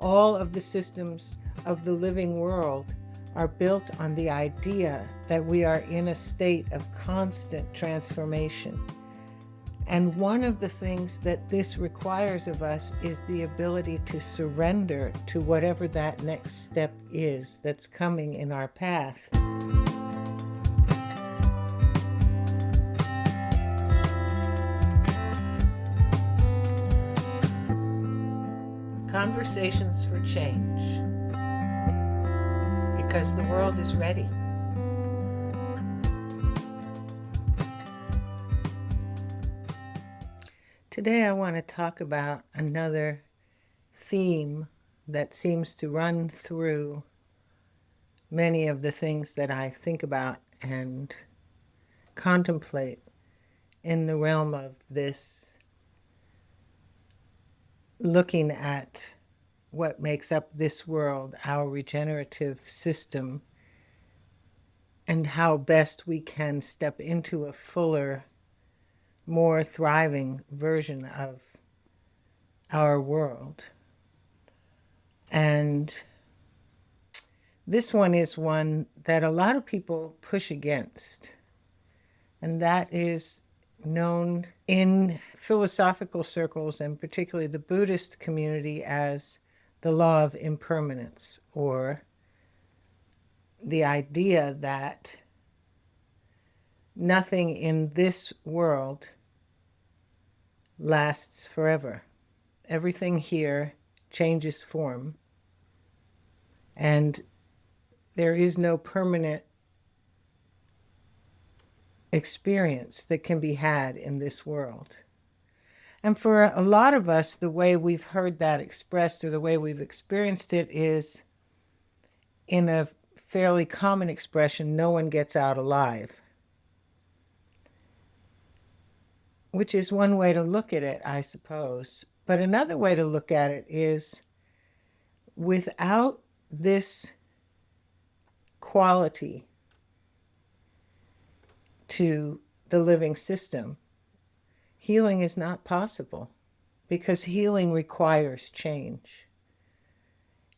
All of the systems of the living world are built on the idea that we are in a state of constant transformation. And one of the things that this requires of us is the ability to surrender to whatever that next step is that's coming in our path. Conversations for change, because the world is ready. Today I want to talk about another theme that seems to run through many of the things that I think about and contemplate in the realm of this looking at what makes up this world, our regenerative system, and how best we can step into a fuller, more thriving version of our world. And this one is one that a lot of people push against, and that is known in philosophical circles, and particularly the Buddhist community, as the law of impermanence, or the idea that nothing in this world lasts forever. Everything here changes form, and there is no permanent experience that can be had in this world. And for a lot of us, the way we've heard that expressed, or the way we've experienced it, is in a fairly common expression: no one gets out alive. Which is one way to look at it, I suppose. But another way to look at it is, without this quality to the living system, healing is not possible, because healing requires change.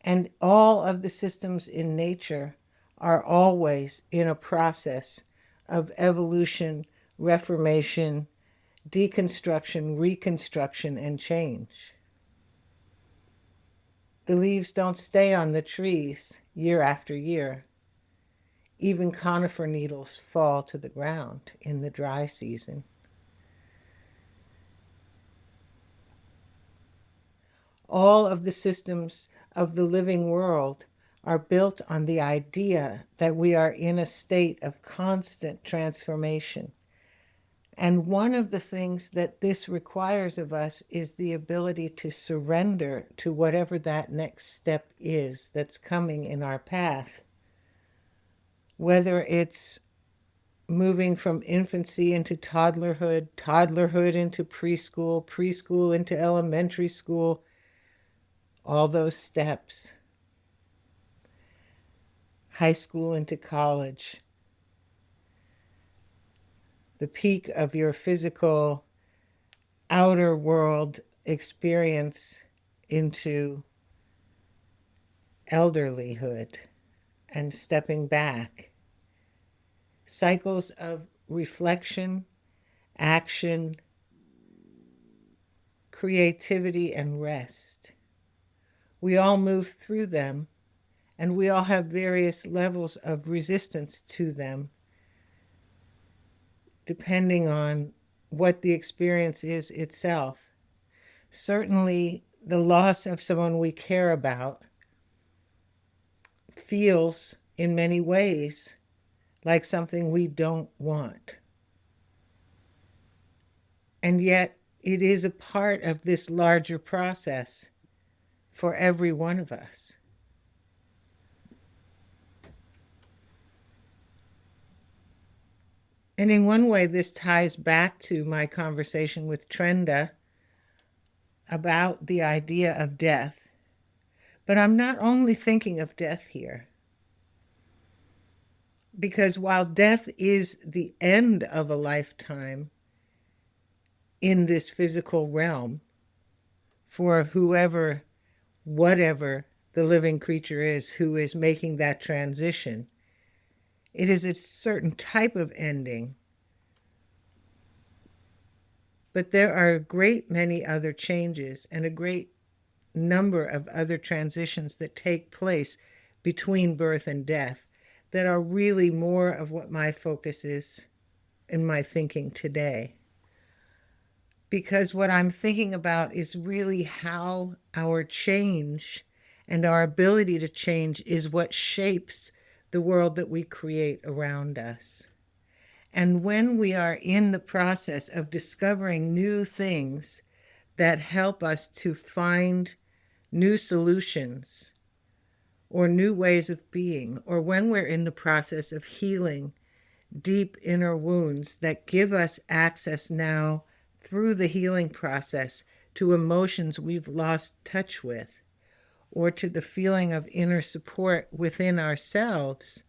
And all of the systems in nature are always in a process of evolution, reformation, deconstruction, reconstruction, and change. The leaves don't stay on the trees year after year. Even conifer needles fall to the ground in the dry season. All of the systems of the living world are built on the idea that we are in a state of constant transformation. And one of the things that this requires of us is the ability to surrender to whatever that next step is that's coming in our path. Whether it's moving from infancy into toddlerhood, toddlerhood into preschool, preschool into elementary school, all those steps, high school into college, the peak of your physical outer world experience into elderlyhood and stepping back. Cycles of reflection, action, creativity, and rest. We all move through them, and we all have various levels of resistance to them, depending on what the experience is itself. Certainly, the loss of someone we care about feels, in many ways, like something we don't want. And yet, it is a part of this larger process for every one of us. And in one way, this ties back to my conversation with Trenda about the idea of death. But I'm not only thinking of death here, because while death is the end of a lifetime in this physical realm for whoever whatever the living creature is who is making that transition. It is a certain type of ending, but there are a great many other changes and a great number of other transitions that take place between birth and death that are really more of what my focus is in my thinking today. Because what I'm thinking about is really how our change and our ability to change is what shapes the world that we create around us. And when we are in the process of discovering new things that help us to find new solutions or new ways of being, or when we're in the process of healing deep inner wounds that give us access now through the healing process to emotions we've lost touch with, or to the feeling of inner support within ourselves,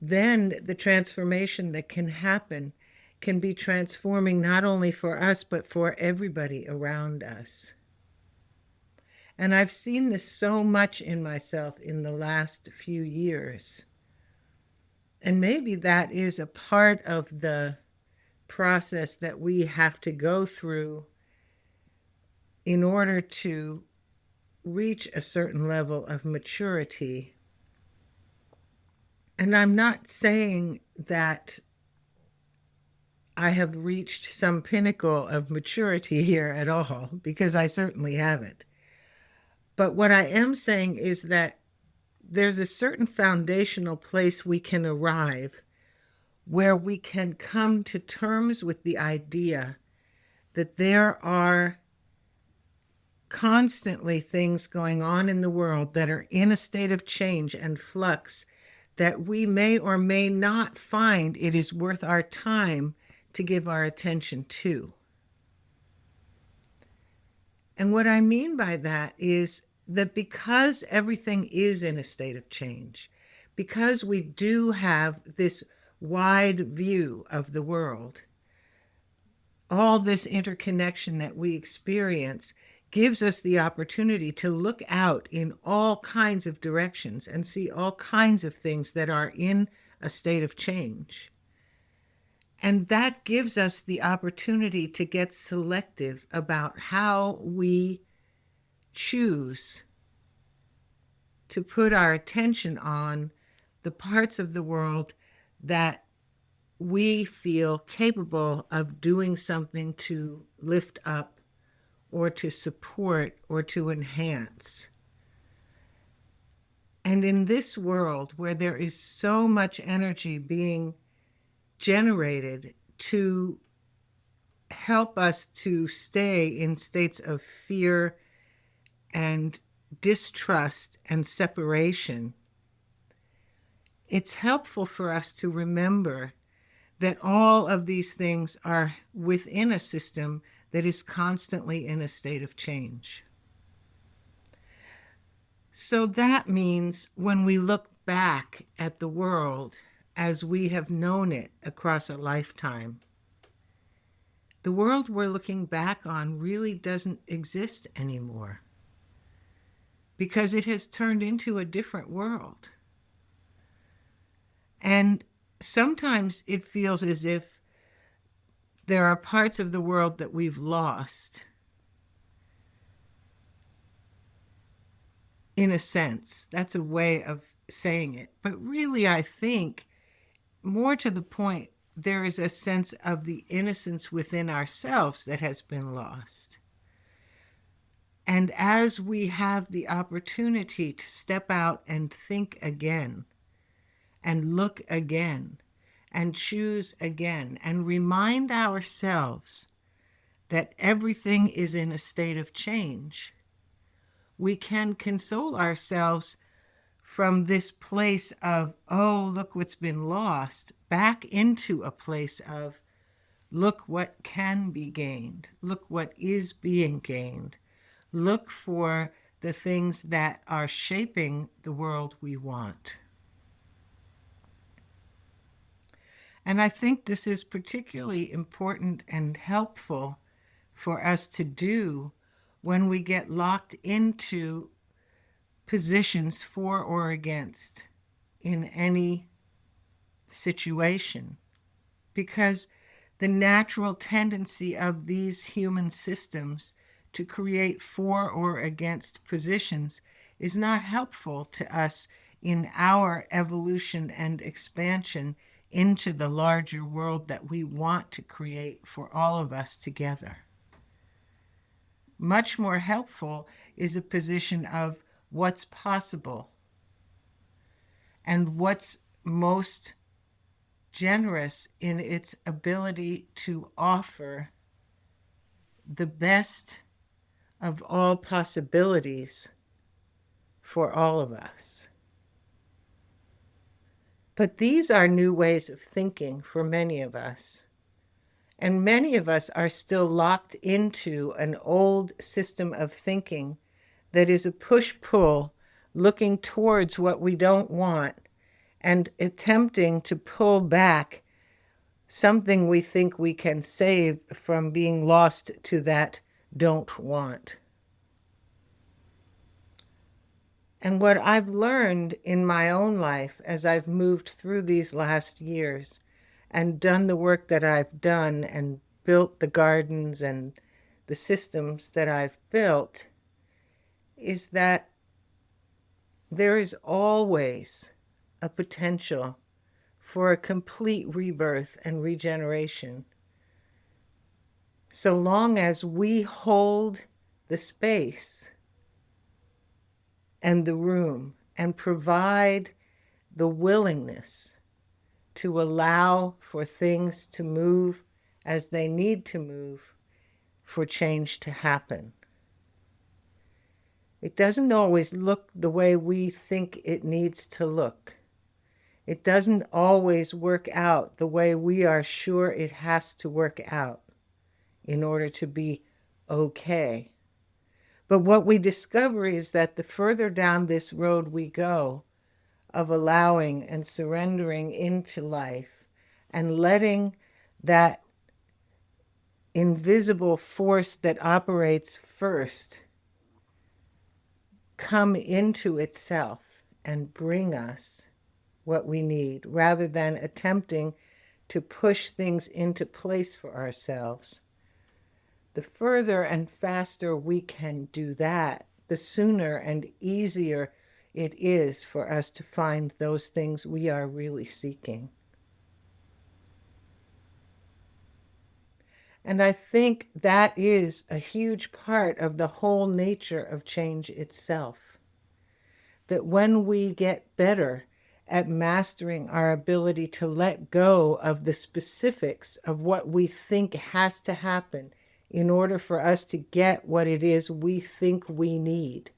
then the transformation that can happen can be transforming not only for us, but for everybody around us. And I've seen this so much in myself in the last few years. And maybe that is a part of the process that we have to go through in order to reach a certain level of maturity. And I'm not saying that I have reached some pinnacle of maturity here at all, because I certainly haven't. But what I am saying is that there's a certain foundational place we can arrive where we can come to terms with the idea that there are constantly things going on in the world that are in a state of change and flux that we may or may not find it is worth our time to give our attention to. And what I mean by that is that because everything is in a state of change, because we do have this wide view of the world, all this interconnection that we experience gives us the opportunity to look out in all kinds of directions and see all kinds of things that are in a state of change. And that gives us the opportunity to get selective about how we choose to put our attention on the parts of the world that we feel capable of doing something to lift up or to support or to enhance. And in this world where there is so much energy being generated to help us to stay in states of fear and distrust and separation, it's helpful for us to remember that all of these things are within a system that is constantly in a state of change. So that means when we look back at the world as we have known it across a lifetime, the world we're looking back on really doesn't exist anymore because it has turned into a different world. And sometimes it feels as if there are parts of the world that we've lost. In a sense, that's a way of saying it. But really, I think, more to the point, there is a sense of the innocence within ourselves that has been lost. And as we have the opportunity to step out and think again, and look again, and choose again, and remind ourselves that everything is in a state of change, we can console ourselves from this place of, oh, look what's been lost, back into a place of, look what can be gained, look what is being gained, look for the things that are shaping the world we want. And I think this is particularly important and helpful for us to do when we get locked into positions for or against in any situation, because the natural tendency of these human systems to create for or against positions is not helpful to us in our evolution and expansion into the larger world that we want to create for all of us together. Much more helpful is a position of what's possible and what's most generous in its ability to offer the best of all possibilities for all of us. But these are new ways of thinking for many of us. And many of us are still locked into an old system of thinking that is a push-pull, looking towards what we don't want and attempting to pull back something we think we can save from being lost to that don't want. And what I've learned in my own life as I've moved through these last years and done the work that I've done and built the gardens and the systems that I've built is that there is always a potential for a complete rebirth and regeneration, so long as we hold the space and the room and provide the willingness to allow for things to move as they need to move for change to happen. It doesn't always look the way we think it needs to look. It doesn't always work out the way we are sure it has to work out in order to be okay. But what we discover is that the further down this road we go of allowing and surrendering into life and letting that invisible force that operates first come into itself and bring us what we need, rather than attempting to push things into place for ourselves. The further and faster we can do that, the sooner and easier it is for us to find those things we are really seeking. And I think that is a huge part of the whole nature of change itself. That when we get better at mastering our ability to let go of the specifics of what we think has to happen in order for us to get what it is we think we need,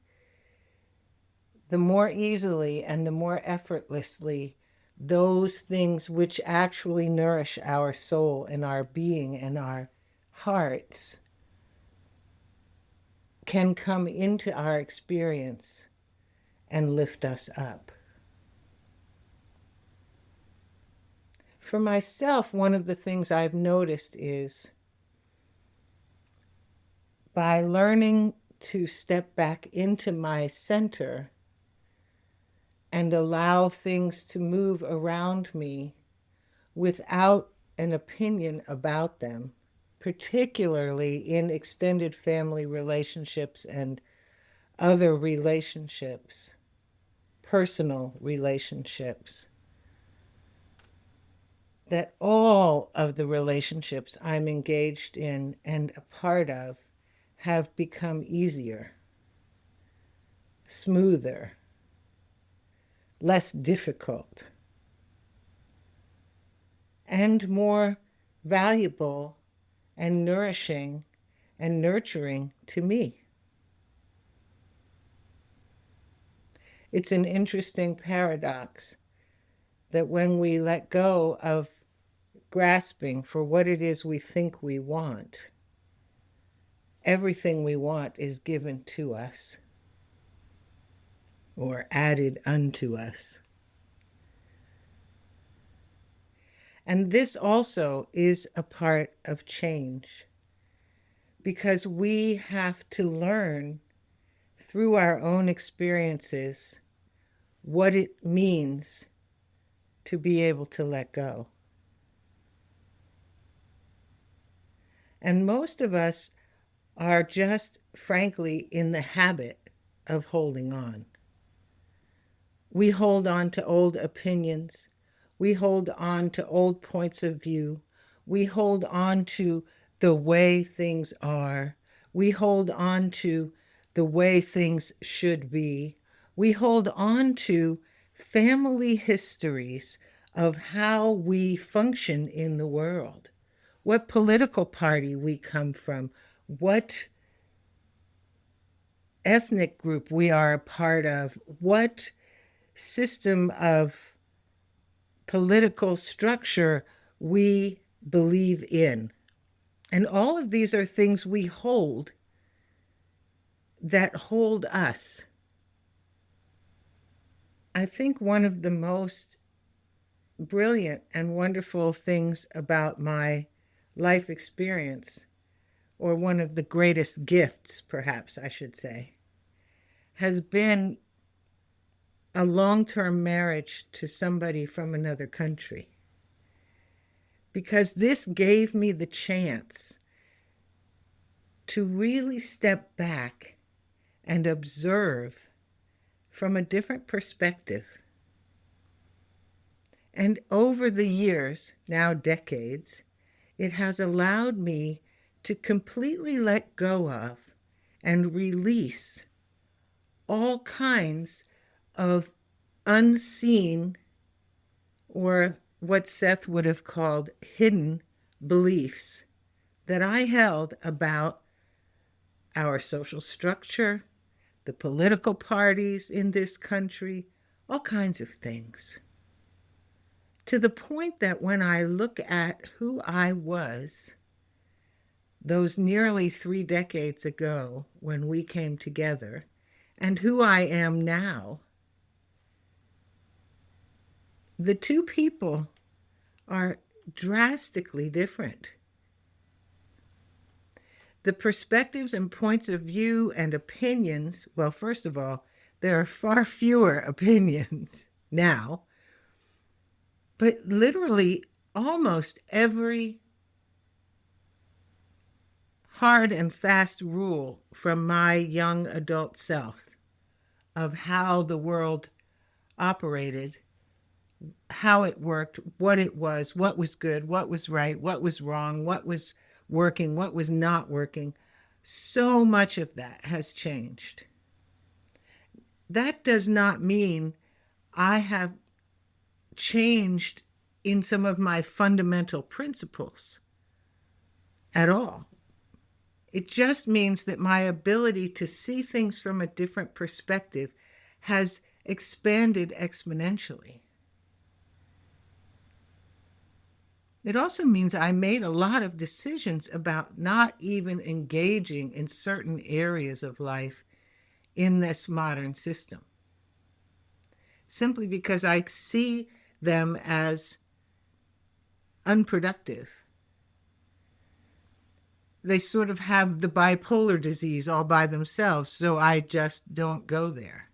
the more easily and the more effortlessly those things which actually nourish our soul and our being and our hearts can come into our experience and lift us up. For myself, one of the things I've noticed is by learning to step back into my center and allow things to move around me without an opinion about them, particularly in extended family relationships and other relationships, personal relationships, that all of the relationships I'm engaged in and a part of have become easier, smoother, less difficult, and more valuable and nourishing and nurturing to me. It's an interesting paradox that when we let go of grasping for what it is we think we want, everything we want is given to us or added unto us. And this also is a part of change, because we have to learn through our own experiences what it means to be able to let go. And most of us are just, frankly, in the habit of holding on. We hold on to old opinions. We hold on to old points of view. We hold on to the way things are. We hold on to the way things should be. We hold on to family histories of how we function in the world, what political party we come from, what ethnic group we are a part of, what system of political structure we believe in. And all of these are things we hold that hold us. I think one of the most brilliant and wonderful things about my life experience, or one of the greatest gifts, perhaps I should say, has been a long-term marriage to somebody from another country. Because this gave me the chance to really step back and observe from a different perspective. And over the years, now decades, it has allowed me to completely let go of and release all kinds of unseen, or what Seth would have called hidden, beliefs that I held about our social structure, the political parties in this country, all kinds of things. To the point that when I look at who I was those nearly 3 decades ago when we came together, and who I am now, the two people are drastically different. The perspectives and points of view and opinions, well, first of all, there are far fewer opinions now, but literally almost every hard and fast rule from my young adult self of how the world operated, how it worked, what it was, what was good, what was right, what was wrong, what was working, what was not working. So much of that has changed. That does not mean I have changed in some of my fundamental principles at all. It just means that my ability to see things from a different perspective has expanded exponentially. It also means I made a lot of decisions about not even engaging in certain areas of life in this modern system, simply because I see them as unproductive. They sort of have the bipolar disease all by themselves, so I just don't go there.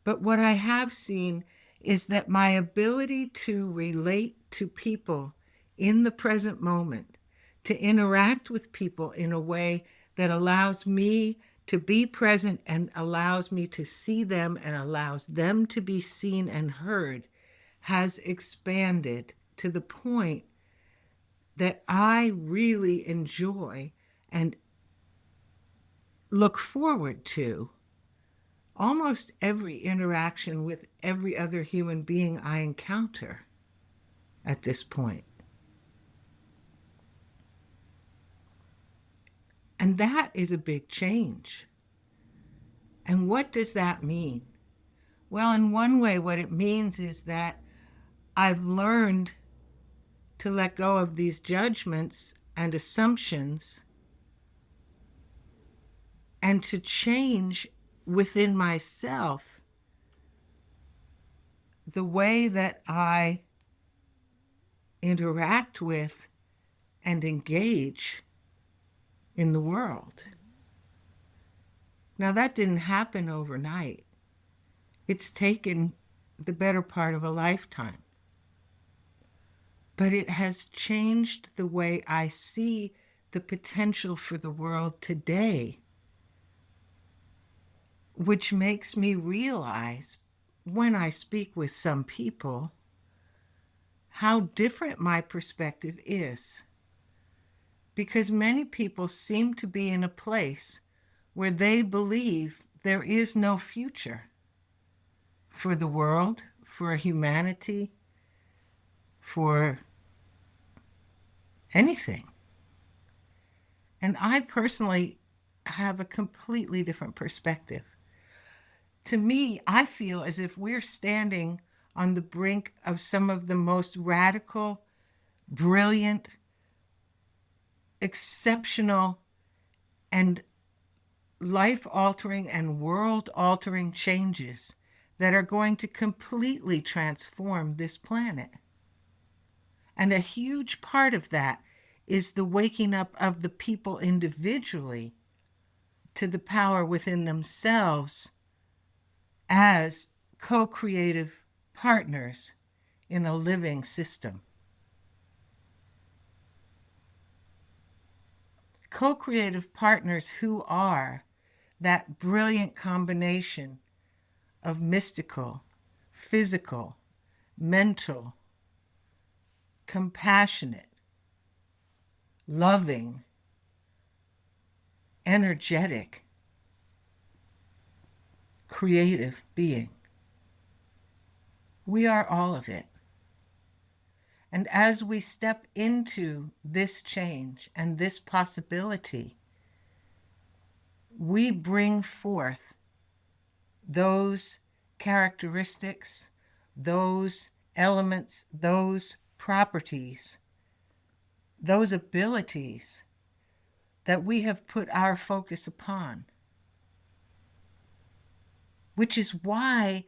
But what I have seen is that my ability to relate to people in the present moment, to interact with people in a way that allows me to be present and allows me to see them and allows them to be seen and heard, has expanded to the point that I really enjoy and look forward to almost every interaction with every other human being I encounter at this point. And that is a big change. And what does that mean? Well, in one way, what it means is that I've learned to let go of these judgments and assumptions and to change within myself the way that I interact with and engage in the world. Now, that didn't happen overnight. It's taken the better part of a lifetime. But it has changed the way I see the potential for the world today, which makes me realize when I speak with some people how different my perspective is. Because many people seem to be in a place where they believe there is no future for the world, for humanity, for anything. And I personally have a completely different perspective. To me, I feel as if we're standing on the brink of some of the most radical, brilliant, exceptional, and life-altering and world-altering changes that are going to completely transform this planet. And a huge part of that is the waking up of the people individually to the power within themselves as co-creative partners in a living system. Co-creative partners who are that brilliant combination of mystical, physical, mental, compassionate, loving, energetic, creative being. We are all of it. And as we step into this change and this possibility, we bring forth those characteristics, those elements, those properties, those abilities that we have put our focus upon. Which is why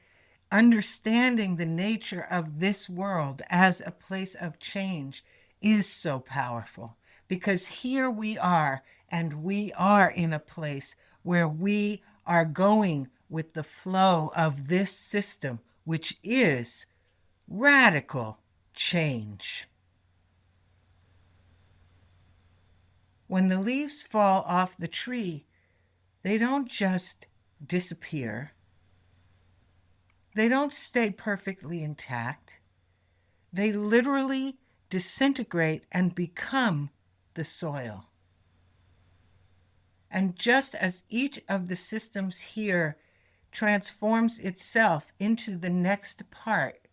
understanding the nature of this world as a place of change is so powerful. Because here we are, and we are in a place where we are going with the flow of this system, which is radical change. When the leaves fall off the tree, they don't just disappear. They don't stay perfectly intact. They literally disintegrate and become the soil. And just as each of the systems here transforms itself into the next part,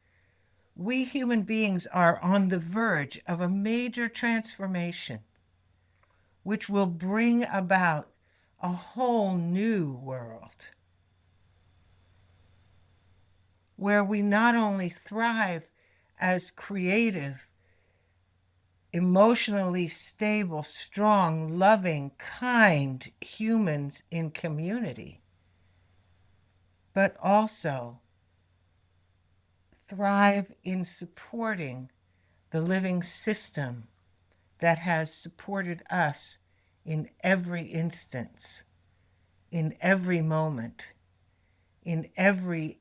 we human beings are on the verge of a major transformation, which will bring about a whole new world, where we not only thrive as creative, emotionally stable, strong, loving, kind humans in community, but also thrive in supporting the living system that has supported us in every instance, in every moment, in every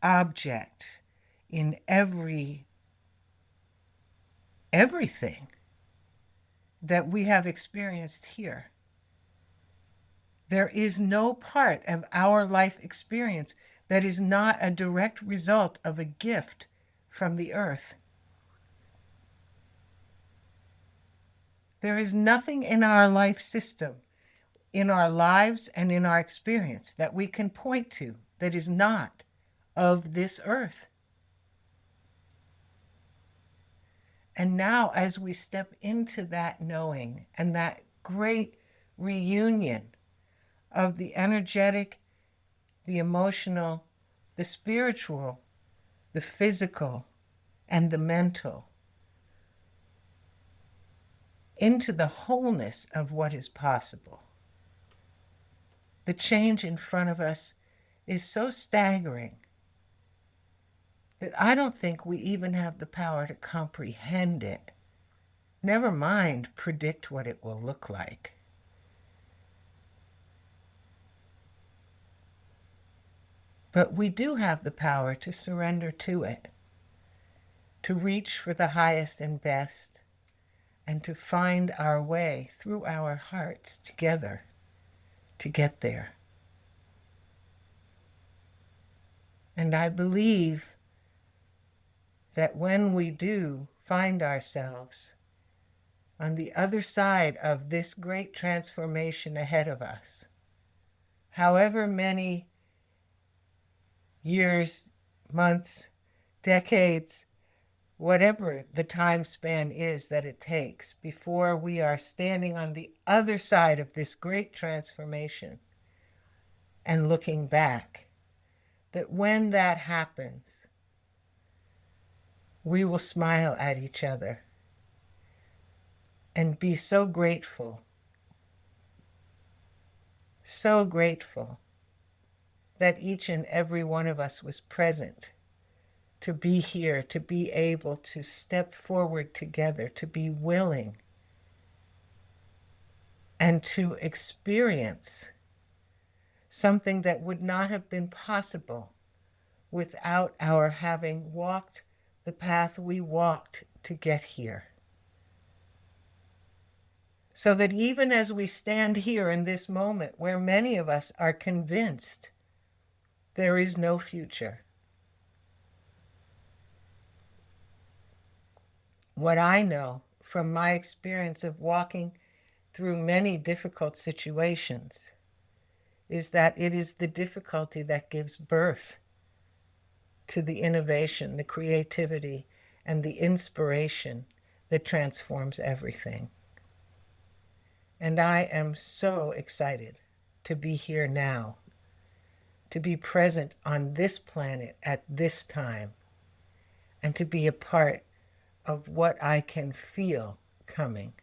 object, in everything that we have experienced here. There is no part of our life experience that is not a direct result of a gift from the earth. There is nothing in our life system, in our lives and in our experience that we can point to that is not of this earth. And now, as we step into that knowing and that great reunion of the energetic, the emotional, the spiritual, the physical, and the mental, into the wholeness of what is possible, the change in front of us is so staggering that I don't think we even have the power to comprehend it. Never mind predict what it will look like. But we do have the power to surrender to it, to reach for the highest and best, and to find our way through our hearts together to get there. And I believe that when we do find ourselves on the other side of this great transformation ahead of us, however many years, months, decades, whatever the time span is that it takes before we are standing on the other side of this great transformation and looking back, that when that happens, we will smile at each other and be so grateful that each and every one of us was present, to be here, to be able to step forward together, to be willing, and to experience something that would not have been possible without our having walked the path we walked to get here. So that even as we stand here in this moment where many of us are convinced there is no future, what I know from my experience of walking through many difficult situations is that it is the difficulty that gives birth to the innovation, the creativity, and the inspiration that transforms everything. And I am so excited to be here now, to be present on this planet at this time, and to be a part of what I can feel coming.